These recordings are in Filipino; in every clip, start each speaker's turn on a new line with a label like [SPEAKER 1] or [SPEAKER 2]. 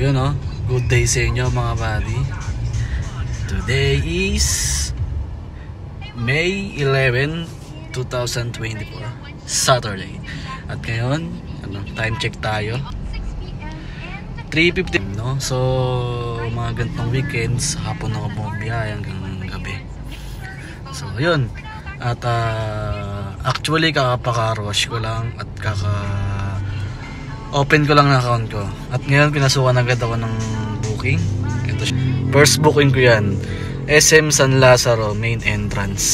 [SPEAKER 1] yun good day sa inyo mga buddy. Today is May 11, 2024, Saturday. At ngayon, time check tayo, 3:15 So mga gantong weekends, hapon ako bumibiyahe hanggang gabi. So yun. At actually kakapaka-wash ko lang at open ko lang na account ko. At ngayon pinasukan agad ako ng booking. Ito, first booking ko yan, SM San Lazaro main entrance,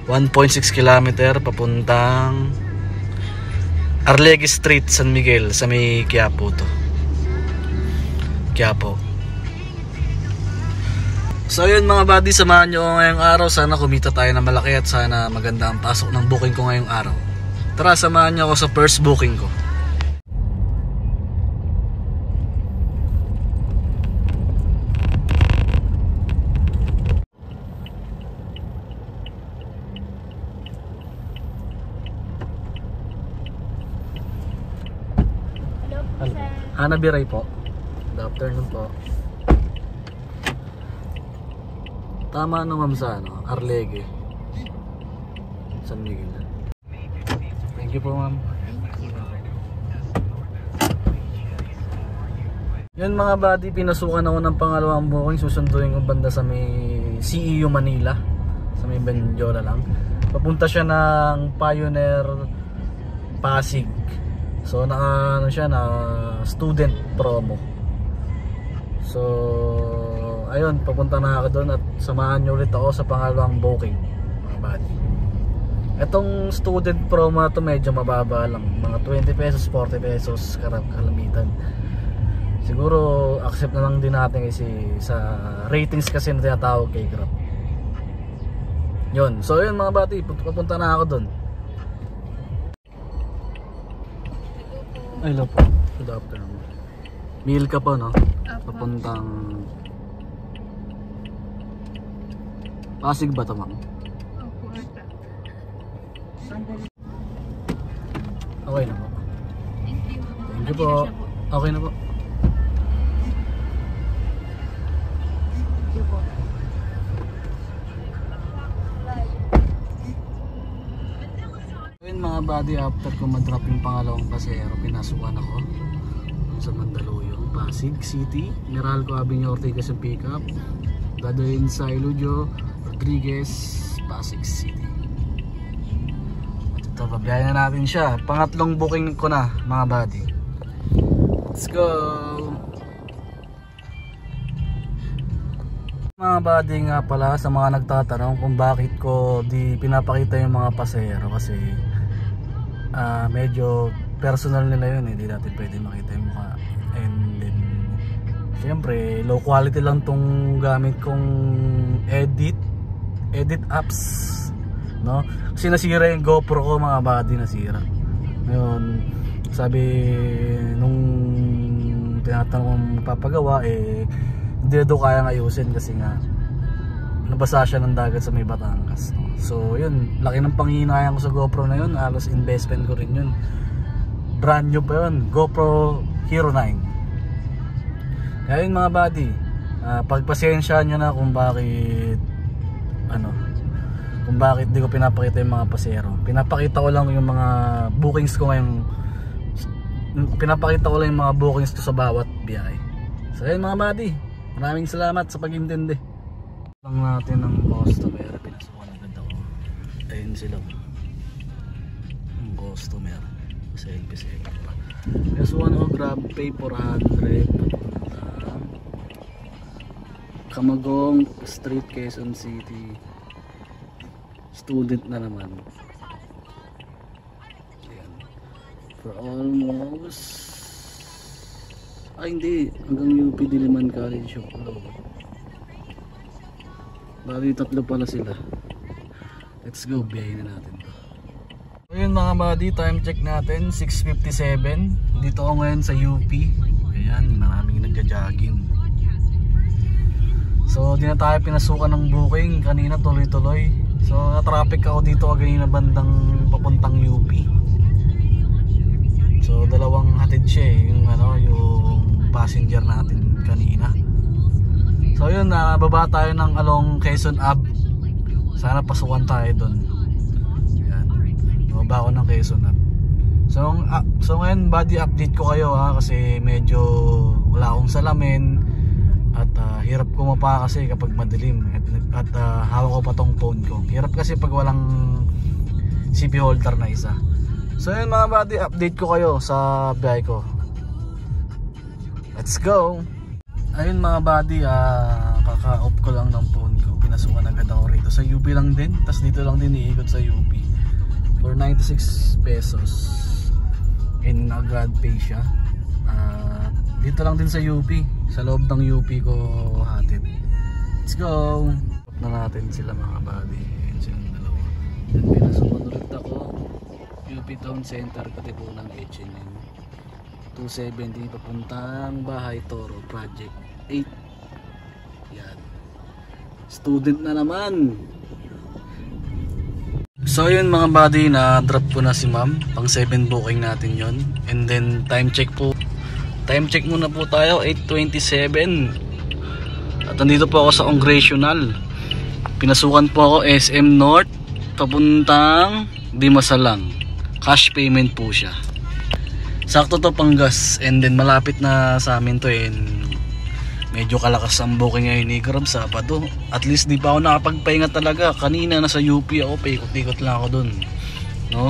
[SPEAKER 1] 1.6 km papuntang Arlegues Street, San Miguel, sa may Quiapo to. Quiapo. So yun mga buddy, samahan nyo ngayong araw. Sana kumita tayo na malaki at sana maganda ang pasok ng booking ko ngayong araw. Tara, samahan nyo ako sa first booking ko. Hana Biray po. Good afternoon po. Tama ma'am sa Arlegue, San Miguel. Thank you po ma'am. Yun mga buddy, pinasukan ako ng pangalawang booking. Susunduin ko banda sa may CEU Manila, sa may Benjola lang. Papunta siya ng Pioneer Pasig. So na student promo. So ayun, papunta na ako doon at samahan nyo ulit ako sa pangalawang booking mga buddy. Etong student promo na to medyo mababa lang, mga 20 pesos, 40 pesos kalamitan. Siguro accept na lang din natin kasi sa ratings kasi na tinatawag kay Grab. Yun, so yun mga buddy, papunta na ako doon. Hello po. Good afternoon. Meal ka po papuntang Pasig ba ito ma'am? Okay na po. Thank you po. Okay na po. Mga buddy, after ko ma-drop yung pangalawang pasero, pinasukan ako sa Mandaluyong, Pasig City, Meralco Avenue, Ortigas yung pick up, dadalhin sa Eludio Rodriguez, Pasig City. At ito, babiyahin na natin siya. Pangatlong booking ko na mga buddy. Let's go! Mga buddy nga pala, sa mga nagtatanong kung bakit ko di pinapakita yung mga pasero, kasi medyo personal nila yun, hindi natin pwede makita yung mukha. And then syempre low quality lang tong gamit kong edit apps kasi nasira yung GoPro ko mga buddy, nasira. Ngayon sabi nung tinatanong kong papagawa, hindi daw kayang ayusin kasi nga nabasa siya ng dagat sa may Batangas. So yun, laki ng panghihinayang ko sa GoPro na yun, halos investment ko rin yun. Brand new pa yun, GoPro Hero 9. Kaya yun mga buddy, pagpasensyaan nyo na kung bakit di ko pinapakita yung mga pasero. Pinapakita ko lang yung mga bookings ko ngayon. Pinapakita ko lang yung mga bookings ko sa bawat biyahe. So yun mga buddy, maraming salamat sa pag-intindi. Lang natin ng customer, pinasukan agad ako. Ayun sila, yung customer, selfie pa. Pinasukan ako, Grab Pay 400 Camagong Street, Quezon City. Student na naman. Ayan. For almost hindi, hanggang UP Diliman College of Law. Bali tatlo pala sila. Let's go, biyahin na natin to. So yun mga buddy, time check natin 6:57. Dito ako ngayon sa UP. Ayan, maraming nagja-jogging. So di na tayo pinasukan ng booking. Kanina tuloy-tuloy. So na-traffic ako dito kanina bandang papuntang UP. So dalawang hatid siya yung passenger natin kanina. So yun, baba tayo ng along Quezon Ave. Sana pasukan tayo doon. Ayan, baba ako ng Quezon Ave. So ngayon body update ko kayo kasi medyo wala akong salamin at hirap kumapa kasi kapag madilim at hawak ko pa tong phone ko. Hirap kasi pag walang CP holder na isa. So yun mga body, update ko kayo sa biyahe ko. Let's go! Ayun mga body, kaka-off ko lang ng phone ko. Pinasukan agad ako rito sa UP lang din. Tapos dito lang din iikot sa UP for 96 pesos. In agad pay siya. Dito lang din sa UP. Sa loob ng UP ko hatid. Let's go! Off na natin sila mga body. Ayun silang dalawa. Then pinasukan ulit ako. UP Town Center, Katipunan, H&M 270 papuntang Bahay Toro Project 8. Yan, student na naman. So yun mga buddy, na drop ko na si ma'am. Pang 7 booking natin yon. And then time check po. Time check muna po tayo, 8:27. At nandito po ako sa Congressional. Pinasukan po ako SM North papuntang Dimasalang. Cash payment po siya. Sakto to pang gas. And then malapit na sa amin to, medyo kalakas ang booking ngayon ni Grab, Sabado. At least di pa ako nakapagpahinga talaga. Kanina nasa UP ako, paikot-ikot lang ako dun, no?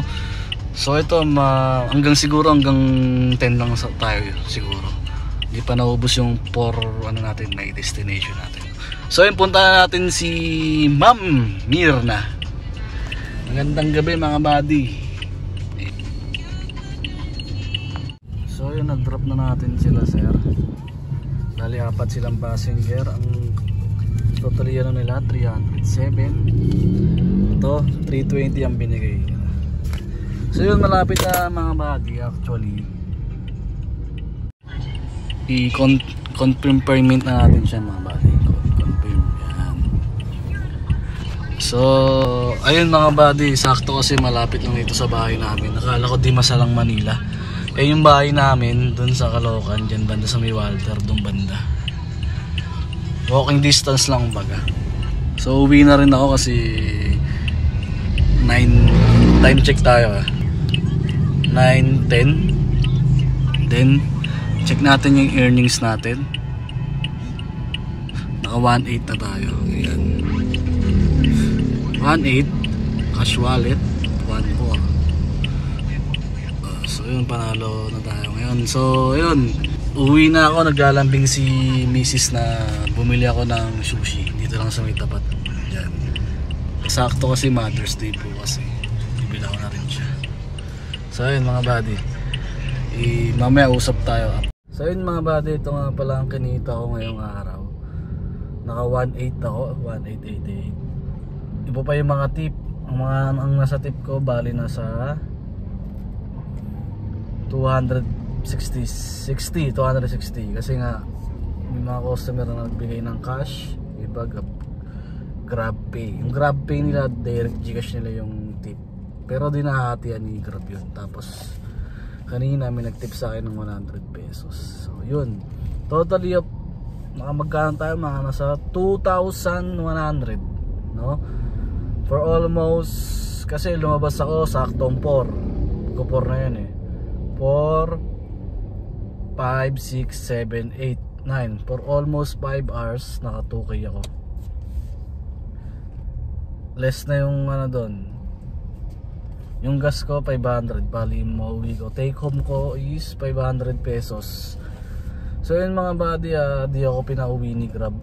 [SPEAKER 1] So ito hanggang 10 lang tayo siguro. Hindi pa naubos yung natin, may destination natin. So yun, punta na natin si Ma'am Mirna. Magandang gabi mga buddy. So yun, nag-drop na natin sila sir. Dali 4 silang passenger. Ang totally nila 307. Ito 320 ang binigay. So yun, malapit na mga buddy. Actually i-confirm payment na natin siya mga buddy. Confirm yan. So ayun mga buddy, sakto kasi malapit lang dito sa bahay namin. Nakala ko Dimasalang, Manila. Yung bahay namin dun sa Caloocan, dyan banda sa may Walter, dun banda. Walking distance lang baga. So uwi na rin ako kasi 9, time check tayo 9:10. Then check natin yung earnings natin. Naka 1.8 na tayo. Ayan, 1.8 cash wallet 1.4. So yun, panalo na tayo ngayon. So yun, uwi na ako. Naglalambing si Mrs. na bumili ako ng sushi dito lang sa may tapat. Yan, sakto kasi Mother's Day po kasi bibili ako na rin siya. So yun mga buddy, mamaya usap tayo. So yun mga buddy, ito nga pala ang kinita ko ngayong araw. Naka 1.8 ako, 1.888. Iba pa yung mga tip. Ang nasa tip ko bali nasa 260 kasi nga may mga customer na nagbigay ng cash, iba Grab Pay. Yung Grab Pay nila, direct Gcash nila yung tip, pero dinahatian ni Grab yun. Tapos kanina may nagtip sa akin ng 100 pesos. So yun, totally magkano tayo, mga nasa 2,100, no? For almost, kasi lumabas ako saktong 4 na yun 4, 5, 6, 7, 8, 9. For almost 5 hours, naka 2K ako. Less na yung doon. Yung gas ko 500, bali mauwi ko. Take home ko is 500 pesos. So yun mga buddy, di ako pinauwi ni Grab.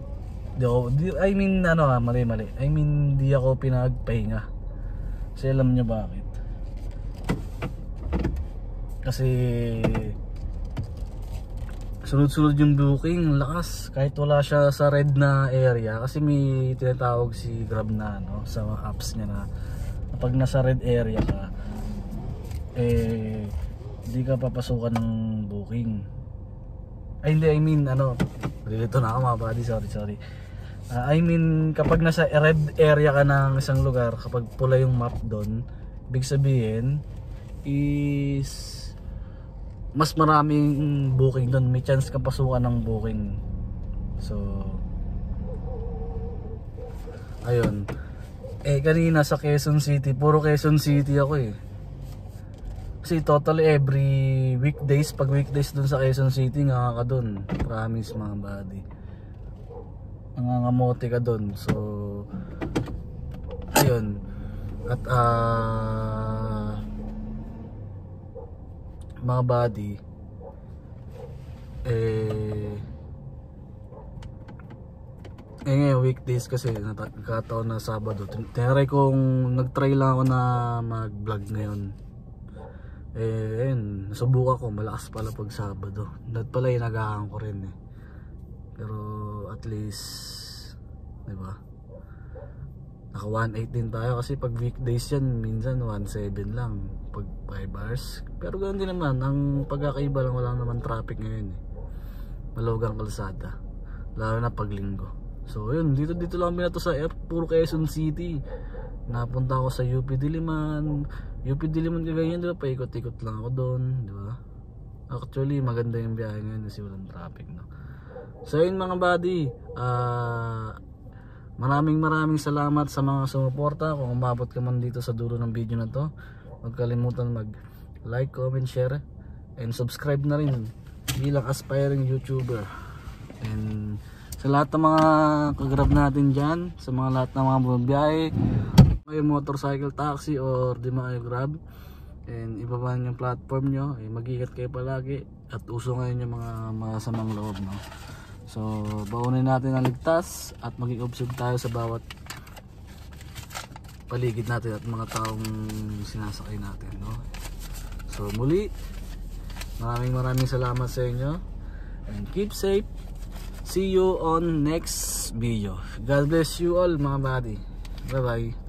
[SPEAKER 1] Mali. I mean, di ako pinagpahinga. Kasi alam nyo bakit? Kasi sunod-sunod yung booking, lakas. Kahit wala siya sa red na area, kasi may tinatawag si Grab na sa mga apps niya na kapag nasa red area ka, hindi ka papasukan ng booking. Dito na ako mga buddy, sorry. Kapag nasa red area ka ng isang lugar, kapag pula yung map doon, ibig sabihin is mas maraming booking doon, may chance ka pasukan ng booking. So ayun. Kanina sa Quezon City, puro Quezon City ako kasi totally every weekdays, pag weekdays dun sa Quezon City nga ka dun, promise mga buddy, nangangamote ka dun. So ayun. At mga buddy, ngayon weekdays kasi nagkataon na Sabado. Tinry kong, nagtry lang ako na mag vlog ngayon. Ayun, nasubukan ko, malakas pala pag Sabado. Dahil pala inagahan ko rin pero at least, diba, naka 1.8 din tayo. Kasi pag weekdays yan, minsan 1.7 lang pag 5 hours. Pero ganoon din naman, ang pagkakaiba lang, wala naman traffic ngayon malugang kalsada, lalo na pag linggo. So yun, dito lang binato sa puro Quezon City. Napunta ako sa UP Diliman Cagayan, diba, paikot-ikot lang ako doon, diba. Actually maganda yung biyahe ngayon kasi walang traffic, no? So yun mga buddy, maraming salamat sa mga sumuporta. Kung umabot ka man dito sa dulo ng video na to, huwag kalimutan mag like, comment, share, and subscribe na rin bilang aspiring YouTuber. And sa lahat ng mga kagrab natin dyan, sa mga lahat ng mga bumabiyahe, may motorcycle, taxi, or di mga grab, and iba pa yung platform nyo, mag-iingat kayo palagi. At uso ngayon yung mga masamang loob, no? So baunin natin ang ligtas at maging observe tayo sa bawat paligid natin at mga taong sinasakay natin, no? So muli, maraming salamat sa inyo, and keep safe. See you on next video. God bless you all mga buddy. Bye bye.